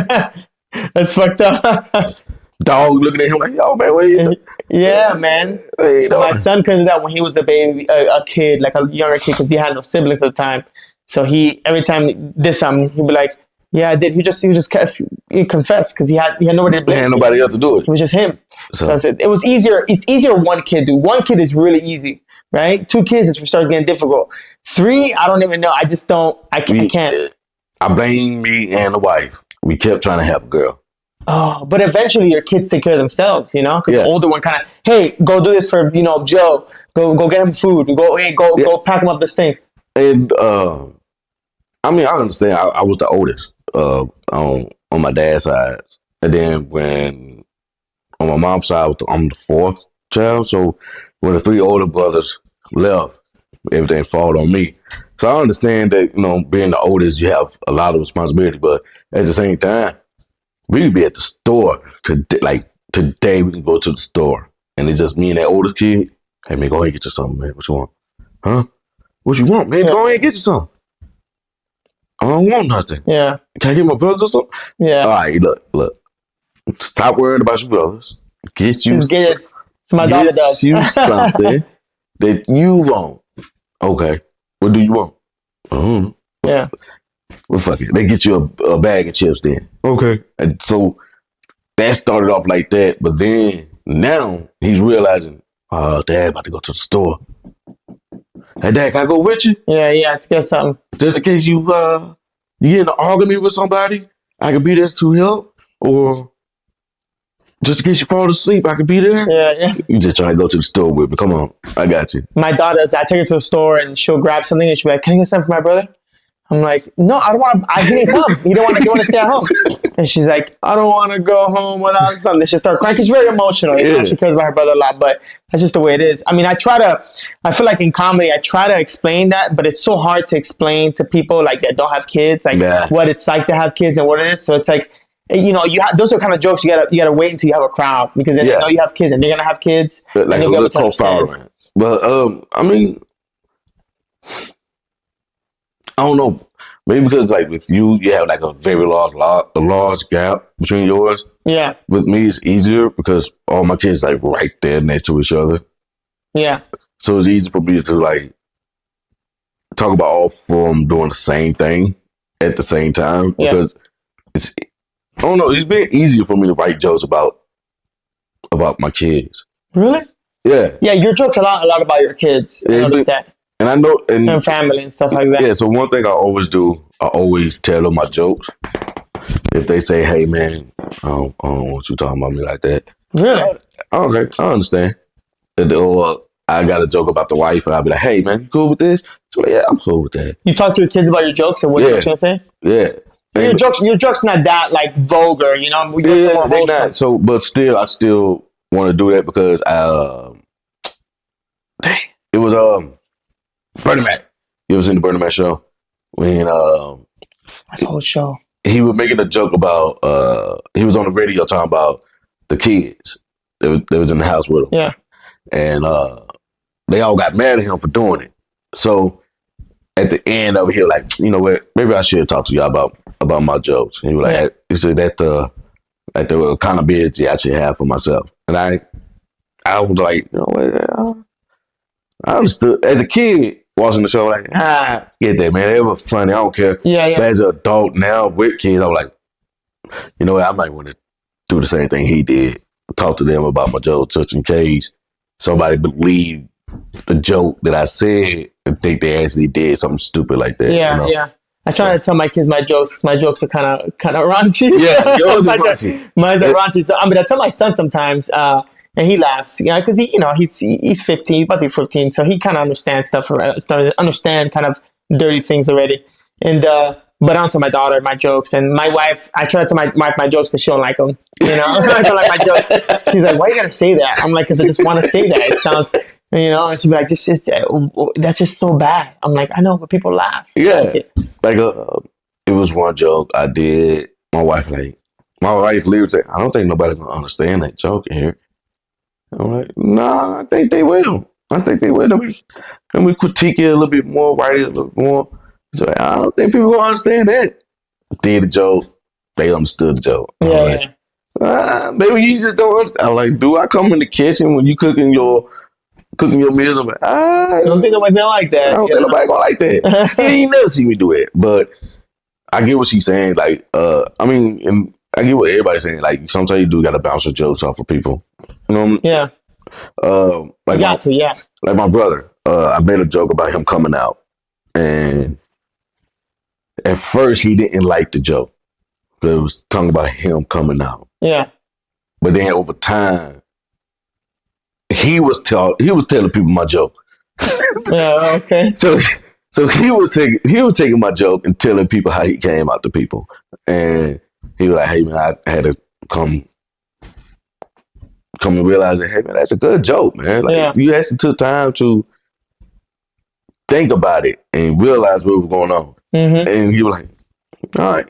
That's fucked up. Dog looking at him like, yo, man, what you doing? Yeah, man. My son couldn't do that when he was a baby, a kid, like a younger kid, because he had no siblings at the time. So every time this he'd be like, yeah, I did. He confessed because he had nobody to blame. He had nobody else to do it. It was just him. So I said, it was easier. It's easier one kid, dude. One kid is really easy, right? 2 kids, it starts getting difficult. 3, I don't even know. I just don't. I can't. I blame me and the wife. We kept trying to help a girl. Oh, but eventually your kids take care of themselves, you know? Because the older one kind of, hey, go do this for, Joe. Go get him food. Go pack him up this thing. And I mean, I understand. I was the oldest on my dad's side, and then when on my mom's side, I'm the 4th child. So when the 3 older brothers left, everything fall on me. So I understand that being the oldest, you have a lot of responsibility, but at the same time, we could be at the store today. We can go to the store, and it's just me and that oldest kid. Hey man, go ahead and get you something, man. What you want? Huh? What you want, man? Go ahead and get you something. I don't want nothing. Yeah. Can I get my brothers or something? Yeah. All right, look. Stop worrying about your brothers. Get you my daughter does. you something that you want. Okay. What do you want? Yeah. Well, fuck it. They get you a bag of chips then. Okay. And so that started off like that, but then now he's realizing, Dad about to go to the store. Hey, Dad, can I go with you? Yeah, to get something. Just in case you get in an argument with somebody, I can be there to help. Or just in case you fall asleep, I can be there. Yeah. You just trying to go to the store with me. Come on. I got you. My daughter does that. I take her to the store and she'll grab something and she'll be like, can I get something for my brother? I'm like, no, I don't want to. He didn't come. He want to stay at home. And she's like, I don't want to go home without something. She'll start crying. She's very emotional. You know, she cares about her brother a lot, but that's just the way it is. I mean, I feel like in comedy, I try to explain that, but it's so hard to explain to people like that don't have kids, what it's like to have kids and what it is. So it's like, those are kind of jokes you gotta wait until you have a crowd, because then they know you have kids and they're gonna have kids. Like and a little co-following. But I mean, I don't know. Maybe because like with you have like a very large gap between yours. Yeah. With me, it's easier because all my kids like right there next to each other. Yeah. So it's easy for me to like talk about all 4 of them doing the same thing at the same time, because I don't know. It's been easier for me to write jokes about my kids. Really? Yeah. Yeah, your jokes a lot about your kids. I noticed that. And I know, and family and stuff like that. Yeah. So one thing I always do, I always tell them my jokes. If they say, "Hey, man, I don't want you talking about me like that." Really? Okay, I understand. Or I got a joke about the wife, and I'll be like, "Hey, man, you cool with this?" So yeah, I'm cool with that. You talk to your kids about your jokes and what you're gonna say? Yeah. Your jokes not that like vulgar, you know. They're not. So, but still, I still want to do that because it was Bernie Mac. You ever seen the Bernie Mac show? When that's a whole show. He was making a joke about he was on the radio talking about the kids that was in the house with him. Yeah. And they all got mad at him for doing it. So at the end of it, he was like, you know what? Maybe I should talk to y'all about my jokes. And he was like, he said that's the accountability I should have for myself. And I was like, you know what? I understood as a kid watching the show, like, get that, man. It was funny. I don't care. Yeah. But as an adult now with kids, I was like, you know what? I might want to do the same thing he did. Talk to them about my jokes just in case somebody believe the joke that I said and think they actually did something stupid like that. Yeah. I try to tell my kids my jokes. My jokes are kind of raunchy. Yeah, yours are raunchy. Mine's are raunchy. So I tell my son sometimes, and he laughs, because he's 15, he's about to be 15, so he kind of understands stuff, understand kind of dirty things already. And but I don't tell my daughter my jokes, and my wife, I try to tell my jokes, but she don't like them. I don't like my jokes. She's like, "Why you gotta say that?" I'm like, "Because I just want to say that. It sounds." And she'd be like, that's just so bad. I'm like, I know, but people laugh. Yeah. It was one joke I did. My wife literally said, I don't think nobody's going to understand that joke here. I'm like, nah, I think they will. Let me critique it a little bit more, write it a little more. So I don't think people going to understand that. Did the joke. They understood the joke. Maybe you just don't understand. I'm like, do I come in the kitchen when you cooking your meals? I'm like, I don't think nobody's gonna like that. I don't think nobody gonna like that. You ain't never see me do it. But I get what she's saying. Like, and I get what everybody's saying. Like, sometimes you do gotta bounce your jokes off of people. You know? Yeah. Like Like my brother, I made a joke about him coming out. And at first he didn't like the joke. Because it was talking about him coming out. Yeah. But then over time, he was telling people my joke. Yeah, okay. So he was taking my joke and telling people how he came out to people. And he was like, hey man, I had to come and realize that, hey man, that's a good joke, man. Like you actually took time to think about it and realize what was going on. Mm-hmm. And he was like, all right,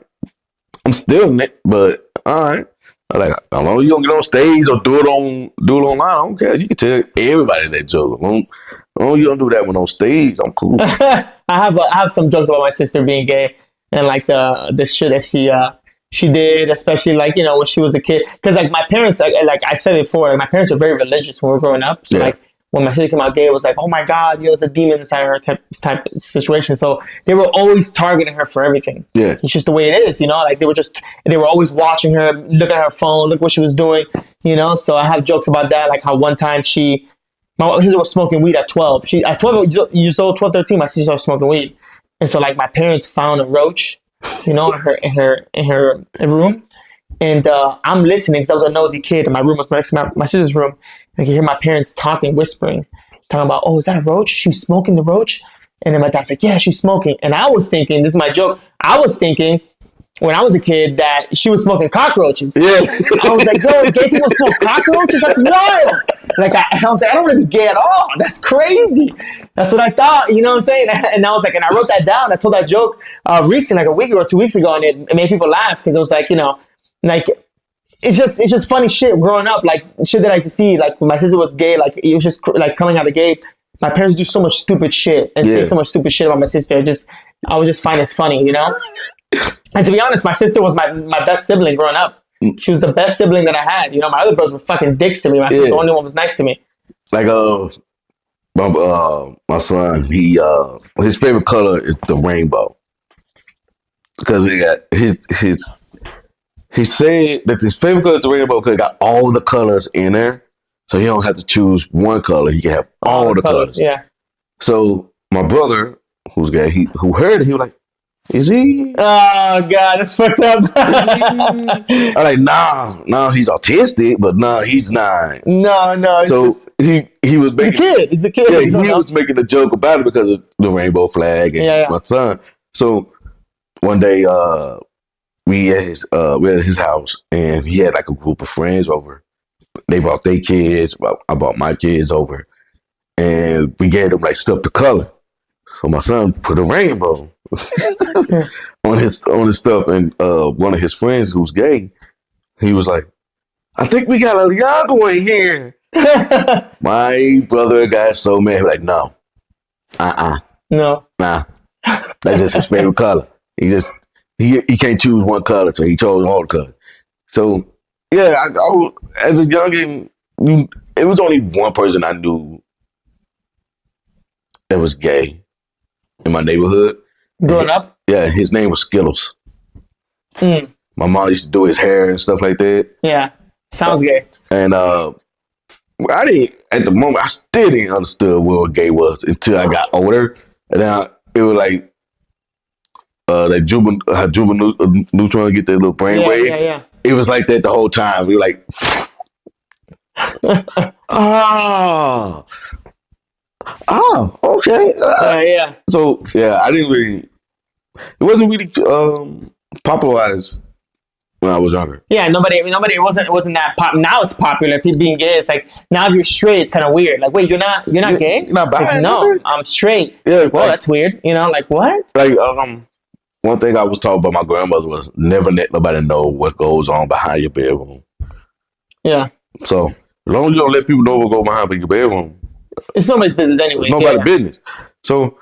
I'm still in it, but all right. I'm like, I don't know, you don't get on stage or do it online. I don't care. You can tell everybody that joke. You don't do that one on stage. I'm cool. I have some jokes about my sister being gay and like the shit that she did, especially like when she was a kid. Because like my parents, like I've said before, my parents were very religious when we were growing up. So like when my sister came out gay, it was like, oh my God, there's a demon inside her type of situation. So they were always targeting her for everything. Yeah, it's just the way it is, Like they were always watching her, look at her phone, look what she was doing, So I have jokes about that, like how one time my sister was smoking weed at 12. At 12 years old, 12, 13, my sister was smoking weed, and so like my parents found a roach, in her room. And I'm listening because I was a nosy kid, and my room was next to my sister's room. And I could hear my parents talking, whispering, talking about, oh, is that a roach? She's smoking the roach? And then my dad's like, yeah, she's smoking. And I was thinking, this is my joke, I was thinking when I was a kid that she was smoking cockroaches. Yeah. I was like, yo, gay people smoke cockroaches? That's wild. Like, I was like, I don't want to be gay at all. That's crazy. That's what I thought, you know what I'm saying? And I was like, and I wrote that down. I told that joke recently, like a week or 2 weeks ago, and it made people laugh because it was like, like it's just funny shit growing up, like shit that I used to see, like when my sister was gay, like it was just like coming out of gay. My parents do so much stupid shit and say so much stupid shit about my sister. I would just find it funny, And to be honest, my sister was my best sibling growing up. She was the best sibling that I had. My other brothers were fucking dicks to me. My sister, the only one was nice to me. Like my son, his favorite color is the rainbow because he got his. He said that his favorite color is the rainbow because it got all the colors in there. So he don't have to choose one color. He can have all the colors. Yeah. So my brother, who's gay, who heard it, he was like, is he? Oh, God, that's fucked up. I'm like, nah, he's autistic, but nah, he's not. No. So he was making... It's a kid. Yeah, he was making a joke about it because of the rainbow flag and my son. So one day, we at his house, and he had like a group of friends over. They brought their kids. I brought my kids over, and we gave them like stuff to color. So my son put a rainbow on his stuff, and one of his friends who's gay, he was like, "I think we got a Yago in here." My brother got so mad, he was like, "No, no, nah." That's just his favorite color. He can't choose one color, so he chose all the colors. So yeah, as a youngin, it was only one person I knew that was gay in my neighborhood. Growing up? Yeah, his name was Skittles. Mm. My mom used to do his hair and stuff like that. Yeah. Sounds gay. And I didn't, at the moment, I still didn't understand what gay was until I got older. And then it was like, that juvenile neutron get that little brain wave. Yeah. It was like that the whole time. We were like, okay. Yeah. So yeah, I didn't really. It wasn't really popularized when I was younger. Yeah, nobody. It wasn't that pop. Now it's popular. People being gay. It's like now if you're straight, it's kind of weird. Like, wait, you're not gay? You're not bi? Like, no, I'm straight. Yeah, well, that's weird. You know, like what? Like one thing I was taught by my grandmother was never let nobody know what goes on behind your bedroom. Yeah. So as long as you don't let people know what goes behind your bedroom, it's nobody's business anyway. It's nobody's business. So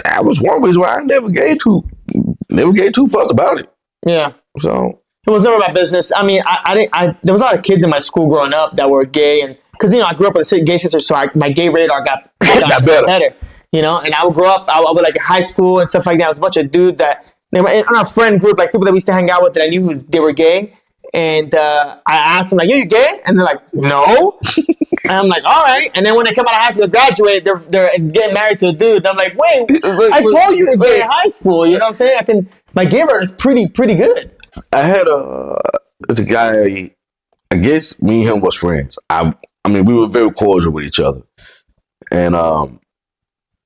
that was one reason why I never gave two fucks about it. Yeah. So it was never my business. I mean, there was a lot of kids in my school growing up that were gay, and because I grew up with a gay sister, so my gay radar got better. You know, and I would grow up. I would like high school and stuff like that. It was a bunch of dudes that in our friend group, like people that we used to hang out with that I knew they were gay. And I asked them like, "You gay?" And they're like, "No." And I'm like, "All right." And then when they come out of high school, graduate, they're getting married to a dude. And I'm like, "Wait, I told you were gay in high school." You know what I'm saying? My gay radar is pretty good. I had a guy. I guess me and him was friends. I mean, we were very cordial with each other, and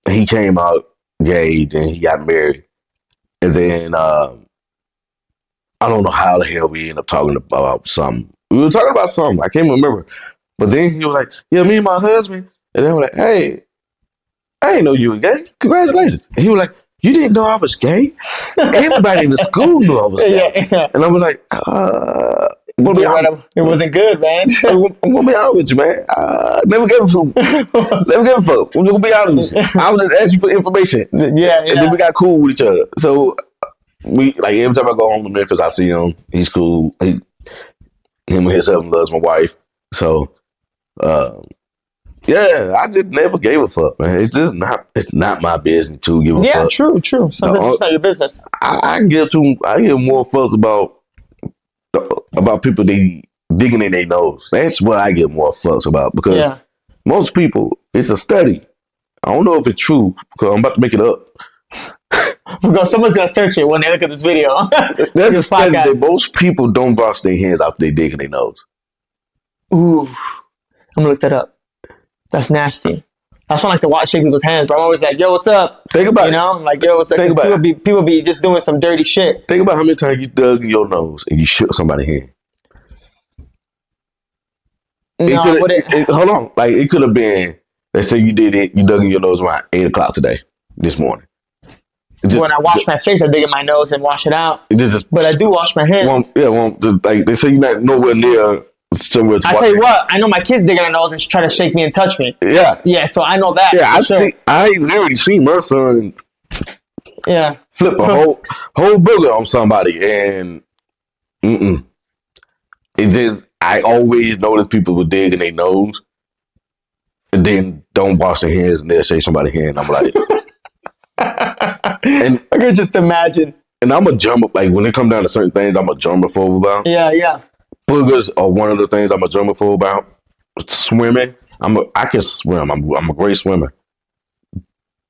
he came out gay, then he got married, and then I don't know how the hell we ended up talking about something. We were talking about something. I can't remember, but then he was like, "Yeah, me and my husband," and then we're like, "Hey, I didn't know you were gay. Congratulations!" And he was like, "You didn't know I was gay? Everybody in the school knew I was gay." Yeah. And I was like, it wasn't good, man. I'm gonna be honest with you, man. Never gave a fuck. Never gave a fuck. I'm gonna be honest with you. I was just asking for information. Yeah. And then we got cool with each other. So we like every time I go home to Memphis, I see him. He's cool. Him and his husband loves my wife. So yeah, I just never gave a fuck, man. It's not my business to give a fuck. Yeah, true. It's not your business. I give more fucks about people they digging in their nose. That's what I get more fucks about because most people, it's a study. I don't know if it's true because I'm about to make it up. Because someone's gonna search it when they look at this video. There's a study that most people don't wash their hands after they dig in their nose. Ooh, I'm gonna look that up. That's nasty. That's why I like to shake people's hands, but I'm always like, "Yo, what's up?" Think about it. You know, I'm like, "Yo, what's up?" People be just doing some dirty shit. Think about how many times you dug in your nose and you shook somebody's hand. Hold on. Like it could have been. Let's say you did it. You dug in your nose around 8:00 today, this morning. When I wash my face, I dig in my nose and wash it out. But I do wash my hands. Like they say, you're not nowhere near somewhere. I tell you what, I know my kids dig in their nose and try to shake me and touch me. Yeah. So I know that. Yeah, I literally seen my son. Yeah. Flip a whole booger on somebody, and it just I always notice people would dig in their nose, and then don't wash their hands, and they'll shake somebody's hand. I'm like. And I could just imagine. And I'm a germaphobe. Like when it comes down to certain things, I'm a germaphobe about. Yeah. Boogers are one of the things I'm a germaphobe about. Swimming, I can swim. I'm a great swimmer.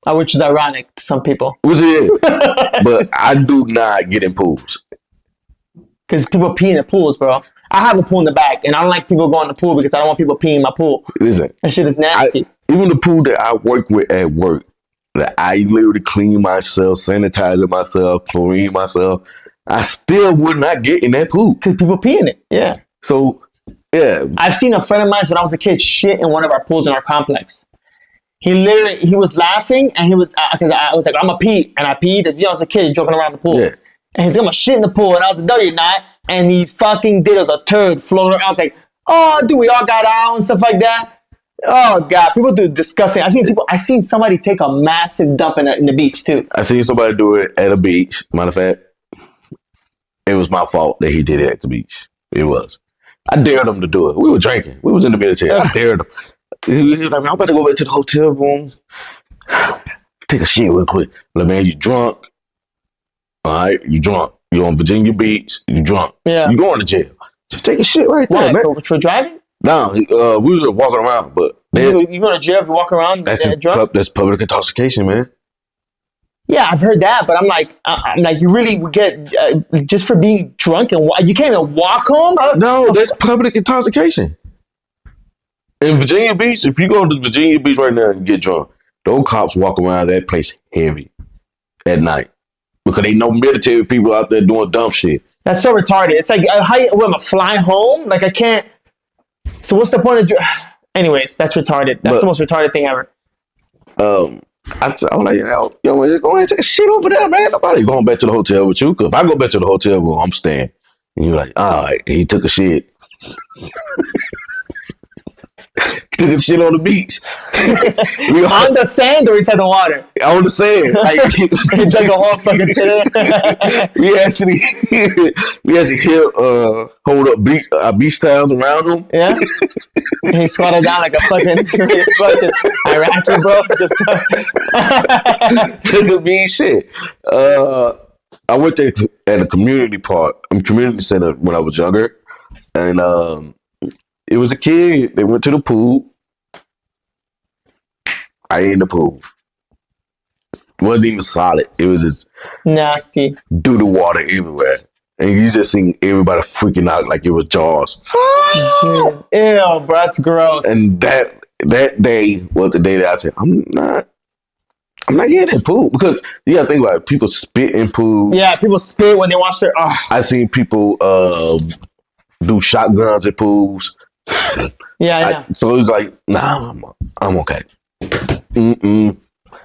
Which is ironic to some people. Which it is. But I do not get in pools. Because people pee in the pools, bro. I have a pool in the back, and I don't like people going to the pool because I don't want people peeing in my pool. Listen, that shit is nasty. Even the pool that I work with at work, that I literally clean myself, sanitize it myself, chlorine myself, I still would not get in that pool. Because people pee in it. Yeah. So, yeah. I've seen a friend of mine when I was a kid shit in one of our pools in our complex. He was laughing and he was, because I was like, I'm going to pee. And I peed. And, I was a kid joking around the pool. Yeah. And he's going to shit in the pool. And I was like, no, you're not. And he fucking did. It was a turd floater. I was like, oh, dude, we all got out and stuff like that. Oh god, people do disgusting. I've seen somebody take a massive dump in the beach too. I seen somebody do it at a beach. Matter of fact, it was my fault that he did it at the beach. It was. I dared him to do it. We were drinking. We was in the military. I dared him. He was like, I'm about to go back to the hotel room. Take a shit real quick. Like, man, you drunk. All right, you drunk. You on Virginia Beach. You drunk. Yeah. You going to jail. Just take a shit right there, man. For driving? No, we was just walking around, but you go to jail if you walk around drunk? That's public intoxication, man. Yeah, I've heard that, but I'm like, you really would get just for being drunk and you can't even walk home? No, that's public intoxication. In Virginia Beach, if you go to Virginia Beach right now and get drunk, those cops walk around that place heavy at night because they know military people out there doing dumb shit. That's so retarded. It's like, am I fly home? Like, I can't. So what's the point of... Anyways, that's retarded. That's the most retarded thing ever. I'm like, yo, go ahead and take a shit over there, man. Nobody going back to the hotel with you. Because if I go back to the hotel room, I'm staying. And you're like, all right, he took a shit. Took a shit on the beach. On the sand or inside the water? On the sand. Like, he dug a whole fucking sand. we actually hold up beach towels around him. Yeah. He squatted down like a fucking Iraqi, bro. Just took a mean shit. I went there at a community center when I was younger, and it was a kid. They went to the pool. I ate in the pool. It wasn't even solid. It was just nasty. Doo doo water everywhere. And you just seen everybody freaking out like it was Jaws. Ew, bro, that's gross. And that day was the day that I said, I'm not getting in pool. Because you gotta think about it, people spit in pools. Yeah, people spit when they wash their... I seen people do shotguns at pools. Yeah. So it was like, nah, I'm okay. Mm-mm.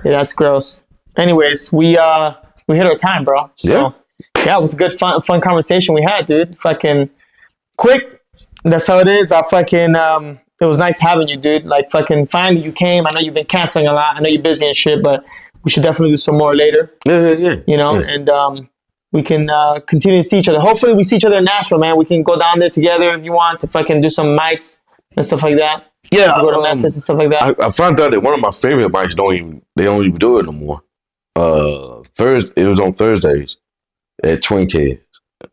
Yeah, that's gross. Anyways, we hit our time, bro. So yeah, it was a good fun conversation we had, dude. Fucking quick. That's how it is. It was nice having you, dude. Like, fucking finally you came. I know you've been canceling a lot. I know you're busy and shit, but we should definitely do some more later. Yeah. You know, and we can continue to see each other. Hopefully we see each other in Nashville, man. We can go down there together if you want to fucking do some mics and stuff like that. Yeah, go to Memphis and stuff like that. I found out that one of my favorite mics don't even do it no more. It was on Thursdays at Twin Kids.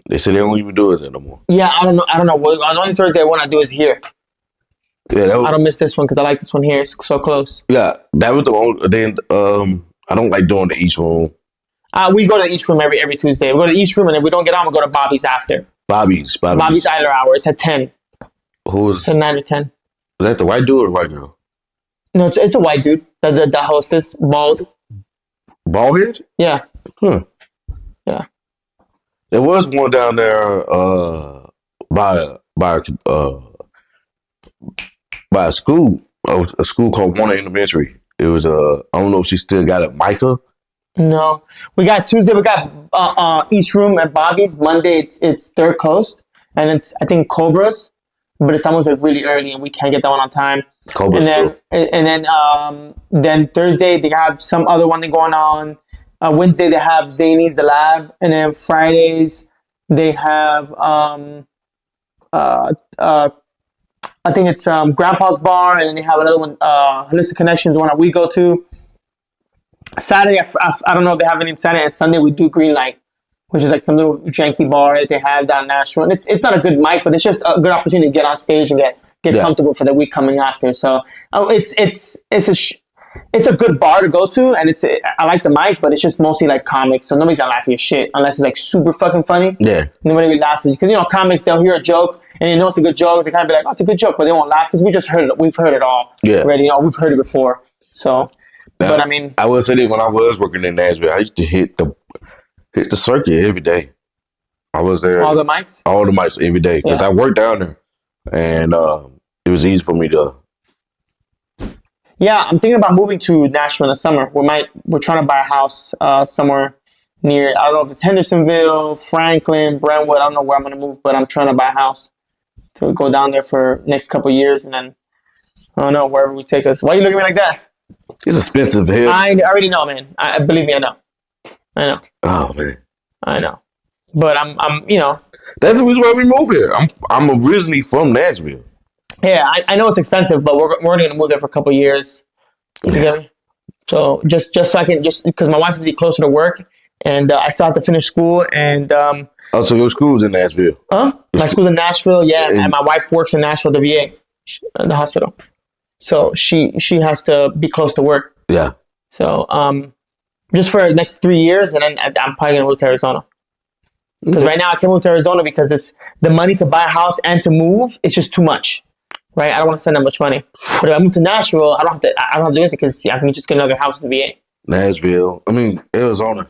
They said they don't even do it no more. Yeah, I don't know. Well, the only Thursday one I do is here. Yeah, I don't miss this one because I like this one here. It's so close. Yeah, that was the only. Then I don't like doing the East Room. We go to the East Room every Tuesday. We go to the East Room, and if we don't get on, we go to Bobby's after. Bobby's Idler Hour. It's at 10. It's at 9 or 10. Is that the white dude or the white girl? No, it's a white dude. The hostess, bald. Bald head? Yeah. Yeah. There was one down there by a school called Warner Elementary. It was I don't know if she still got it, Micah. No, we got Tuesday. We got East Room at Bobby's. Monday it's Third Coast, and it's I think Cobra's, but it's almost like really early, and we can't get that one on time. Cobra's then Thursday they have some other one going on. Wednesday they have Zany's The Lab, and then Fridays they have I think it's Grandpa's Bar, and then they have another one, Holistic Connections, one that we go to. Saturday, I don't know if they have any Saturday and Sunday. We do Green Light, which is like some little janky bar that they have down in Nashville. And it's not a good mic, but it's just a good opportunity to get on stage and get comfortable for the week coming after. So it's a good bar to go to, and I like the mic, but it's just mostly like comics, so nobody's gonna laugh at your shit unless it's like super fucking funny. Yeah, nobody really laughs because comics, they'll hear a joke and they know it's a good joke. They kind of be like, "Oh, it's a good joke," but they won't laugh because we've heard it all. Yeah, already. We've heard it before. So, now, but I mean, I will say that when I was working in Nashville, I used to hit the circuit every day. I was there all the mics every day because I worked down there, and it was easy for me to. Yeah, I'm thinking about moving to Nashville in the summer. We're trying to buy a house somewhere near, I don't know if it's Hendersonville, Franklin, Brentwood. I don't know where I'm going to move, but I'm trying to buy a house to go down there for next couple of years and then I don't know, wherever we take us. Why are you looking at me like that? It's expensive here. I already know, man. Believe me, I know. I know. Oh man, I know. But I'm, you know. that's the reason why we moved here. I'm originally from Nashville. Yeah, I know it's expensive, but we're only gonna move there for a couple of years. You get me? So just so I can because my wife is be closer to work, and I still have to finish school. And Oh, so your school's in Nashville? my school's in Nashville, yeah, and my wife works in Nashville, the VA, the hospital. So she has to be close to work. Yeah. So just for the next 3 years, and then I'm probably gonna move to Arizona. Because right now I can't move to Arizona because it's the money to buy a house and to move. It's just too much, right? I don't want to spend that much money. But if I move to Nashville, I don't have to do it because I can just get another house in the VA. Nashville. I mean Arizona.